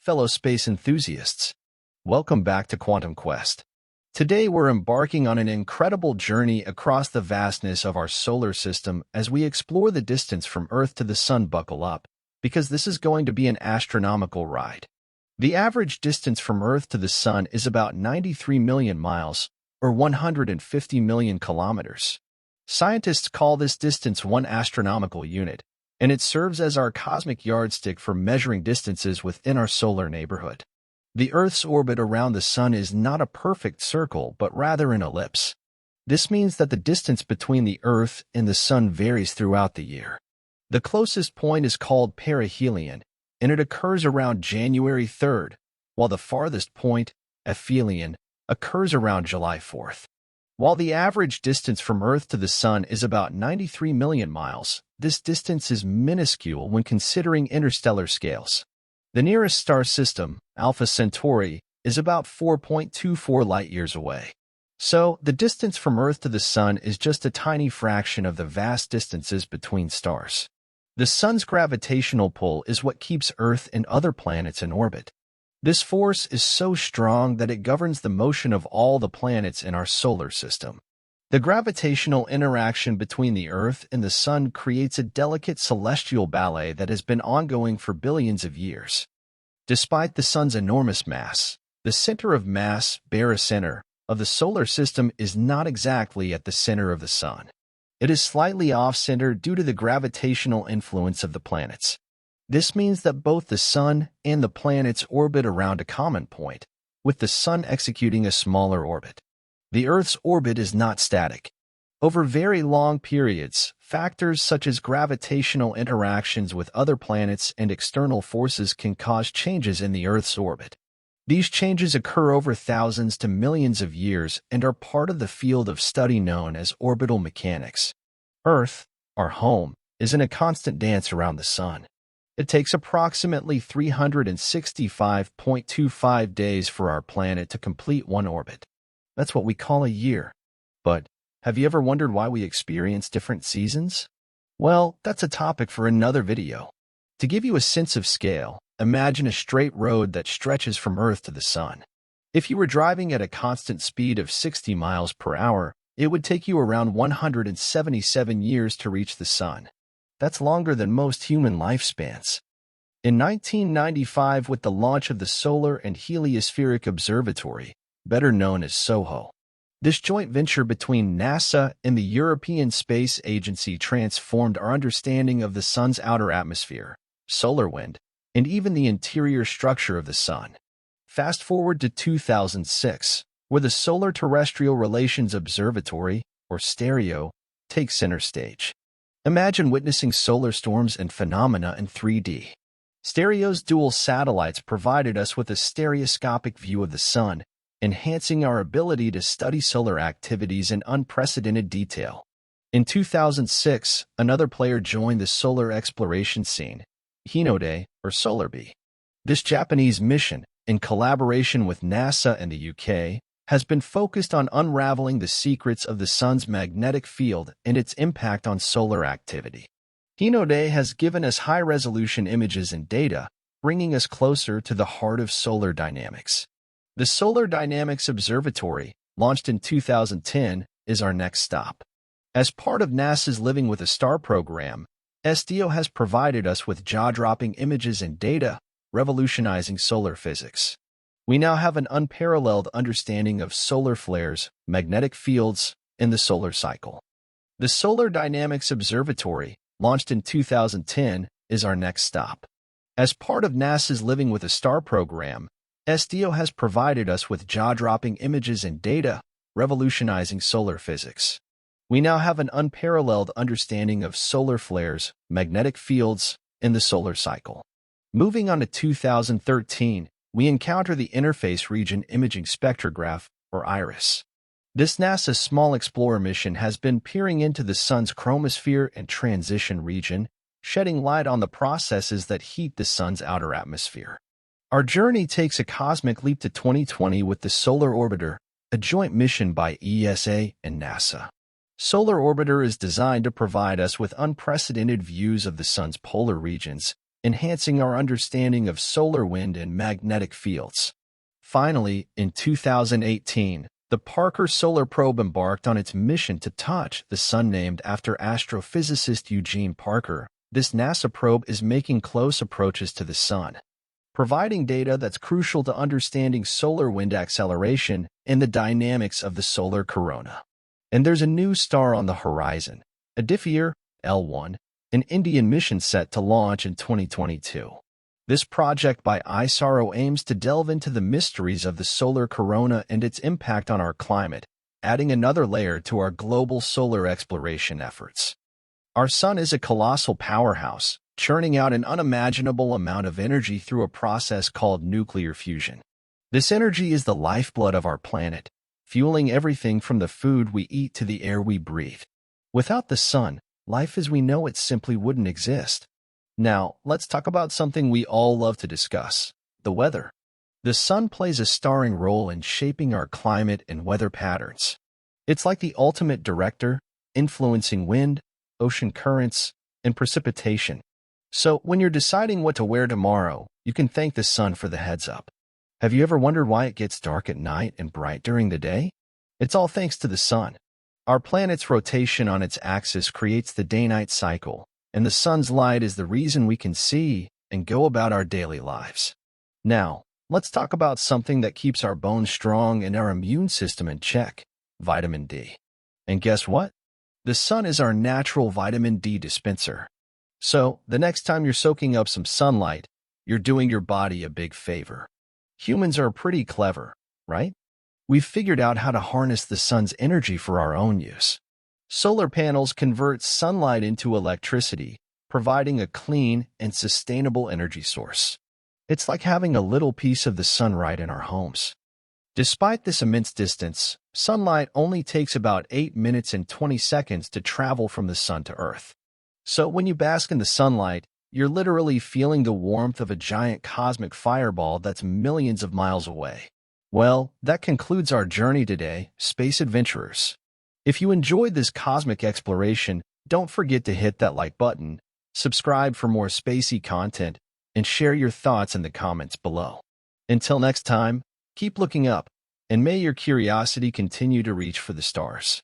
fellow space enthusiasts. Welcome back to QuantumQuest. Today we're embarking on an incredible journey across the vastness of our solar system as we explore the distance from Earth to the Sun. Buckle up, because this is going to be an astronomical ride. The average distance from Earth to the Sun is about 93 million miles, or 150 million kilometers. Scientists call this distance one astronomical unit, and it serves as our cosmic yardstick for measuring distances within our solar neighborhood. The Earth's orbit around the Sun is not a perfect circle, but rather an ellipse. This means that the distance between the Earth and the Sun varies throughout the year. The closest point is called perihelion, and it occurs around January 3rd, while the farthest point, aphelion, occurs around July 4th. While the average distance from Earth to the Sun is about 93 million miles, this distance is minuscule when considering interstellar scales. The nearest star system, Alpha Centauri, is about 4.24 light-years away. So, the distance from Earth to the Sun is just a tiny fraction of the vast distances between stars. The Sun's gravitational pull is what keeps Earth and other planets in orbit. This force is so strong that it governs the motion of all the planets in our solar system. The gravitational interaction between the Earth and the Sun creates a delicate celestial ballet that has been ongoing for billions of years. Despite the Sun's enormous mass, the center of mass, barycenter, of the solar system is not exactly at the center of the Sun. It is slightly off-center due to the gravitational influence of the planets. This means that both the Sun and the planets orbit around a common point, with the Sun executing a smaller orbit. The Earth's orbit is not static. Over very long periods, factors such as gravitational interactions with other planets and external forces can cause changes in the Earth's orbit. These changes occur over thousands to millions of years and are part of the field of study known as orbital mechanics. Earth, our home, is in a constant dance around the Sun. It takes approximately 365.25 days for our planet to complete one orbit. That's what we call a year. But have you ever wondered why we experience different seasons? Well, that's a topic for another video. To give you a sense of scale, imagine a straight road that stretches from Earth to the Sun. If you were driving at a constant speed of 60 miles per hour, it would take you around 177 years to reach the Sun. That's longer than most human lifespans. In 1995, with the launch of the Solar and Heliospheric Observatory, better known as SOHO, this joint venture between NASA and the European Space Agency transformed our understanding of the Sun's outer atmosphere, solar wind, and even the interior structure of the Sun. Fast forward to 2006, where the Solar Terrestrial Relations Observatory, or STEREO, takes center stage. Imagine witnessing solar storms and phenomena in 3D. STEREO's dual satellites provided us with a stereoscopic view of the Sun, enhancing our ability to study solar activities in unprecedented detail. In 2006, another player joined the solar exploration scene, Hinode, or SolarBee. This Japanese mission, in collaboration with NASA and the UK, has been focused on unraveling the secrets of the Sun's magnetic field and its impact on solar activity. Hinode has given us high-resolution images and data, bringing us closer to the heart of solar dynamics. The Solar Dynamics Observatory, launched in 2010, is our next stop. As part of NASA's Living with a Star program, SDO has provided us with jaw-dropping images and data, revolutionizing solar physics. We now have an unparalleled understanding of solar flares, magnetic fields, and the solar cycle. The Solar Dynamics Observatory, launched in 2010, is our next stop. As part of NASA's Living with a Star program, SDO has provided us with jaw-dropping images and data, revolutionizing solar physics. We now have an unparalleled understanding of solar flares, magnetic fields, and the solar cycle. Moving on to 2013, we encounter the Interface Region Imaging Spectrograph, or IRIS. This NASA Small Explorer mission has been peering into the Sun's chromosphere and transition region, shedding light on the processes that heat the Sun's outer atmosphere. Our journey takes a cosmic leap to 2020 with the Solar Orbiter, a joint mission by ESA and NASA. Solar Orbiter is designed to provide us with unprecedented views of the Sun's polar regions, enhancing our understanding of solar wind and magnetic fields. Finally, in 2018, the Parker Solar Probe embarked on its mission to touch the Sun. Named after astrophysicist Eugene Parker, this NASA probe is making close approaches to the Sun, providing data that's crucial to understanding solar wind acceleration and the dynamics of the solar corona. And there's a new star on the horizon, Aditya L1, an Indian mission set to launch in 2022. This project by ISRO aims to delve into the mysteries of the solar corona and its impact on our climate, adding another layer to our global solar exploration efforts. Our Sun is a colossal powerhouse, churning out an unimaginable amount of energy through a process called nuclear fusion. This energy is the lifeblood of our planet, fueling everything from the food we eat to the air we breathe. Without the Sun, life as we know it simply wouldn't exist. Now, let's talk about something we all love to discuss: the weather. The Sun plays a starring role in shaping our climate and weather patterns. It's like the ultimate director, influencing wind, ocean currents, and precipitation. So, when you're deciding what to wear tomorrow, you can thank the Sun for the heads-up. Have you ever wondered why it gets dark at night and bright during the day? It's all thanks to the Sun. Our planet's rotation on its axis creates the day-night cycle, and the Sun's light is the reason we can see and go about our daily lives. Now, let's talk about something that keeps our bones strong and our immune system in check: vitamin D. And guess what? The Sun is our natural vitamin D dispenser. So, the next time you're soaking up some sunlight, you're doing your body a big favor. Humans are pretty clever, right? We've figured out how to harness the Sun's energy for our own use. Solar panels convert sunlight into electricity, providing a clean and sustainable energy source. It's like having a little piece of the sun right in our homes. Despite this immense distance, sunlight only takes about 8 minutes and 20 seconds to travel from the Sun to Earth. So when you bask in the sunlight, you're literally feeling the warmth of a giant cosmic fireball that's millions of miles away. Well, that concludes our journey today, space adventurers. If you enjoyed this cosmic exploration, don't forget to hit that like button, subscribe for more spacey content, and share your thoughts in the comments below. Until next time, keep looking up, and may your curiosity continue to reach for the stars.